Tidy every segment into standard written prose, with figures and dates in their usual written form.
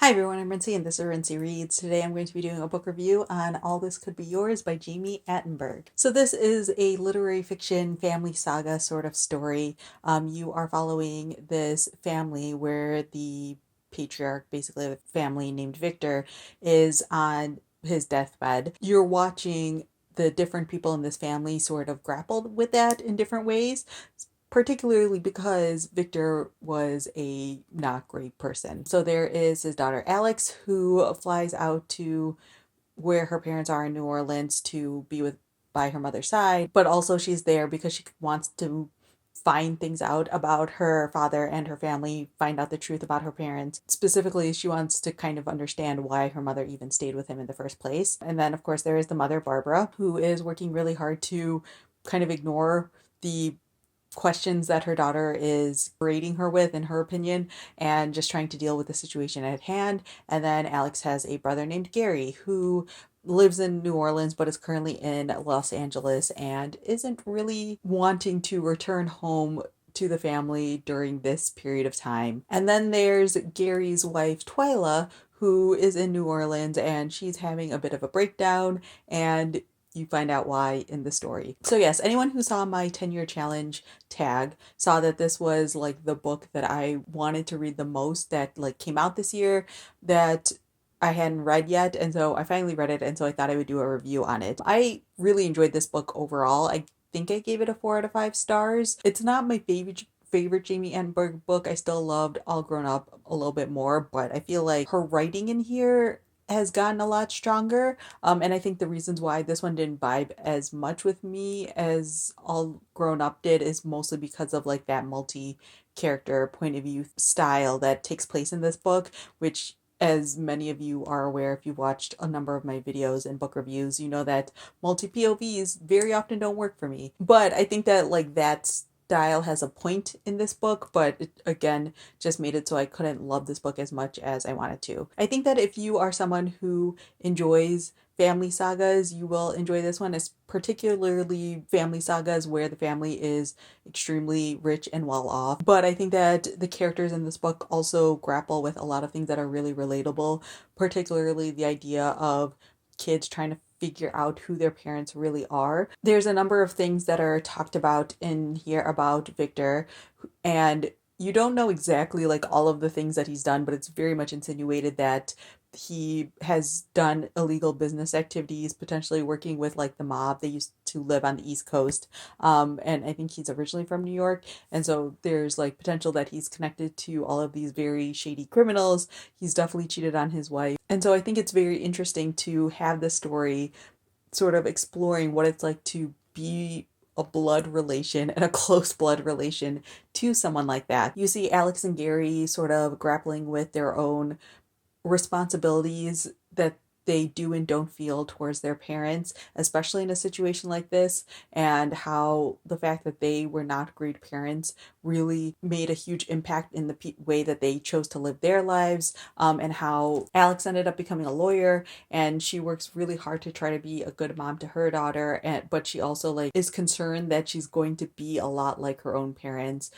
Hi everyone, I'm Rincey and this is Rincey Reads. Today I'm going to be doing a book review on All This Could Be Yours by Jami Attenberg. So this is a literary fiction family saga sort of story. You are following this family where the patriarch, basically a family named Victor, is on his deathbed. You're watching the different people in this family sort of grappled with that in different ways, particularly because Victor was a not great person. So there is his daughter Alex, who flies out to where her parents are in New Orleans to be with by her mother's side, but also she's there because she wants to find things out about her father and her family, find out the truth about her parents. Specifically, she wants to kind of understand why her mother even stayed with him in the first place. And then, of course, there is the mother, Barbara, who is working really hard to kind of ignore the questions that her daughter is berating her with, in her opinion, and just trying to deal with the situation at hand. And then Alex has a brother named Gary who lives in New Orleans but is currently in Los Angeles and isn't really wanting to return home to the family during this period of time. And then there's Gary's wife, Twyla, who is in New Orleans and she's having a bit of a breakdown, and you find out why in the story. So yes, anyone who saw my 10-year challenge tag saw that this was like the book that I wanted to read the most that like came out this year that I hadn't read yet, and so I finally read it, and so I thought I would do a review on it. I really enjoyed this book overall. I think I gave it a 4 out of 5 stars. It's not my favorite Jami Attenberg book. I still loved All Grown Up a little bit more, but I feel like her writing in here has gotten a lot stronger. And I think the reasons why this one didn't vibe as much with me as All Grown Up did is mostly because of like that multi-character point of view style that takes place in this book, which, as many of you are aware if you've watched a number of my videos and book reviews, you know that multi POVs very often don't work for me. But I think that like that style has a point in this book, but it again just made it so I couldn't love this book as much as I wanted to. I think that if you are someone who enjoys family sagas, you will enjoy this one. It's particularly family sagas where the family is extremely rich and well off. But I think that the characters in this book also grapple with a lot of things that are really relatable, particularly the idea of kids trying to figure out who their parents really are. There's a number of things that are talked about in here about Victor, and you don't know exactly like all of the things that he's done, but it's very much insinuated that he has done illegal business activities, potentially working with like the mob. They used to live on the East Coast. And I think he's originally from New York. And so there's like potential that he's connected to all of these very shady criminals. He's definitely cheated on his wife. And so I think it's very interesting to have this story sort of exploring what it's like to be a blood relation and a close blood relation to someone like that. You see Alex and Gary sort of grappling with their own responsibilities that they do and don't feel towards their parents, especially in a situation like this, and how the fact that they were not great parents really made a huge impact in the way that they chose to live their lives, and how Alex ended up becoming a lawyer, and she works really hard to try to be a good mom to her daughter, and but she also like is concerned that she's going to be a lot like her own parents.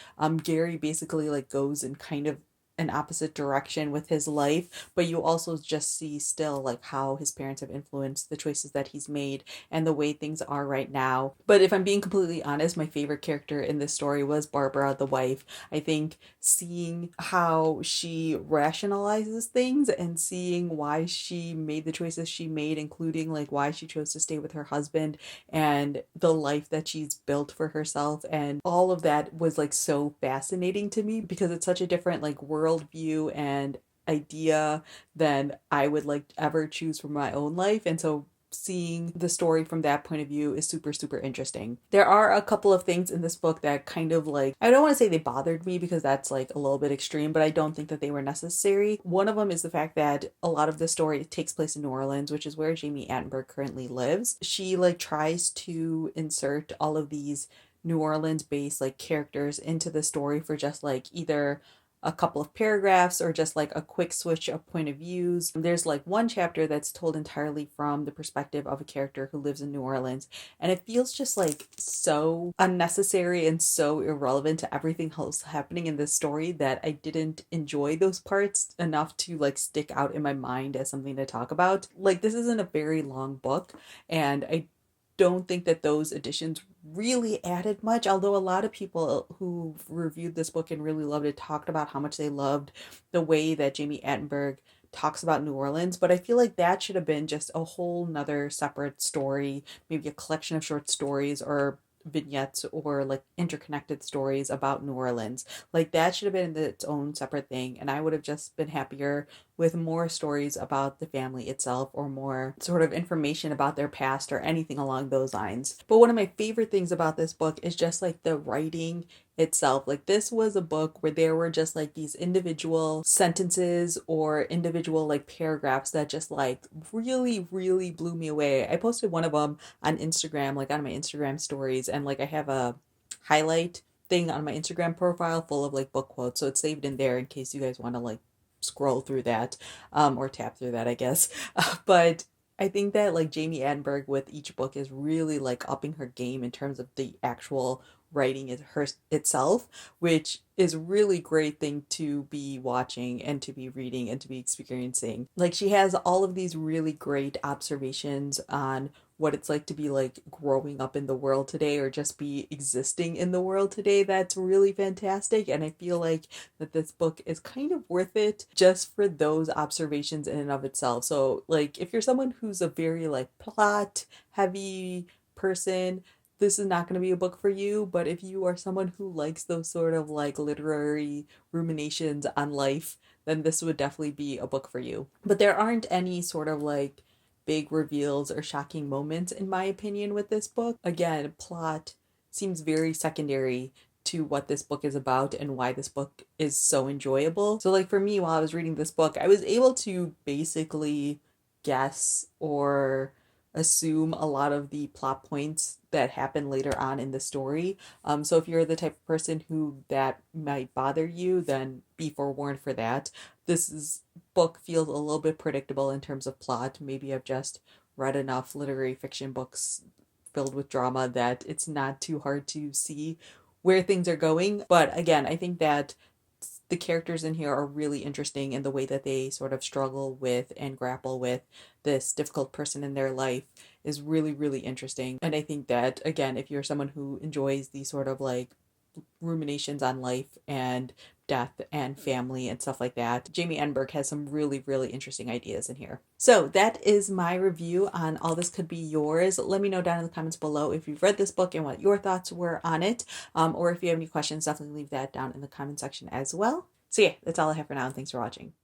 Gary basically like goes and kind of an opposite direction with his life, but you also just see still like how his parents have influenced the choices that he's made and the way things are right now. But if I'm being completely honest, my favorite character in this story was Barbara, the wife. I think seeing how she rationalizes things and seeing why she made the choices she made, including like why she chose to stay with her husband and the life that she's built for herself, and all of that was like so fascinating to me because it's such a different like worldview and idea than I would like ever choose for my own life. And so seeing the story from that point of view is super, super interesting. There are a couple of things in this book that kind of like, I don't want to say they bothered me because that's like a little bit extreme, but I don't think that they were necessary. One of them is the fact that a lot of the story takes place in New Orleans, which is where Jami Attenberg currently lives. She like tries to insert all of these New Orleans based like characters into the story for just like either a couple of paragraphs or just like a quick switch of point of views. There's like one chapter that's told entirely from the perspective of a character who lives in New Orleans, and it feels just like so unnecessary and so irrelevant to everything else happening in this story that I didn't enjoy those parts enough to like stick out in my mind as something to talk about. Like, this isn't a very long book, and I don't think that those additions really added much, although a lot of people who reviewed this book and really loved it talked about how much they loved the way that Jami Attenberg talks about New Orleans. But I feel like that should have been just a whole nother separate story, maybe a collection of short stories or vignettes or like interconnected stories about New Orleans. Like, that should have been its own separate thing, and I would have just been happier with more stories about the family itself or more sort of information about their past or anything along those lines. But one of my favorite things about this book is just like the writing itself. Like, this was a book where there were just like these individual sentences or individual like paragraphs that just like really, really blew me away. I posted one of them on Instagram, like on my Instagram stories, and like I have a highlight thing on my Instagram profile full of like book quotes. So it's saved in there in case you guys want to like scroll through that, or tap through that, I guess. But I think that like Jami Attenberg with each book is really like upping her game in terms of the actual writing is her itself, which is a really great thing to be watching and to be reading and to be experiencing. Like, she has all of these really great observations on what it's like to be like growing up in the world today or just be existing in the world today. That's really fantastic, and I feel like that this book is kind of worth it just for those observations in and of itself. So like, if you're someone who's a very like plot heavy person, this is not going to be a book for you. But if you are someone who likes those sort of like literary ruminations on life, then this would definitely be a book for you. But there aren't any sort of like big reveals or shocking moments, in my opinion, with this book. Again, plot seems very secondary to what this book is about and why this book is so enjoyable. So, like, for me, while I was reading this book, I was able to basically guess or assume a lot of the plot points that happen later on in the story. So if you're the type of person who that might bother you, then be forewarned for that. Book feels a little bit predictable in terms of plot. Maybe I've just read enough literary fiction books filled with drama that it's not too hard to see where things are going. But again, I think that the characters in here are really interesting in the way that they sort of struggle with and grapple with this difficult person in their life is really, really interesting. And I think that, again, if you're someone who enjoys these sort of like ruminations on life and death and family and stuff like that, Jami Attenberg has some really, really interesting ideas in here. So that is my review on All This Could Be Yours. Let me know down in the comments below if you've read this book and what your thoughts were on it. Or if you have any questions, definitely leave that down in the comment section as well. So yeah, that's all I have for now, and thanks for watching.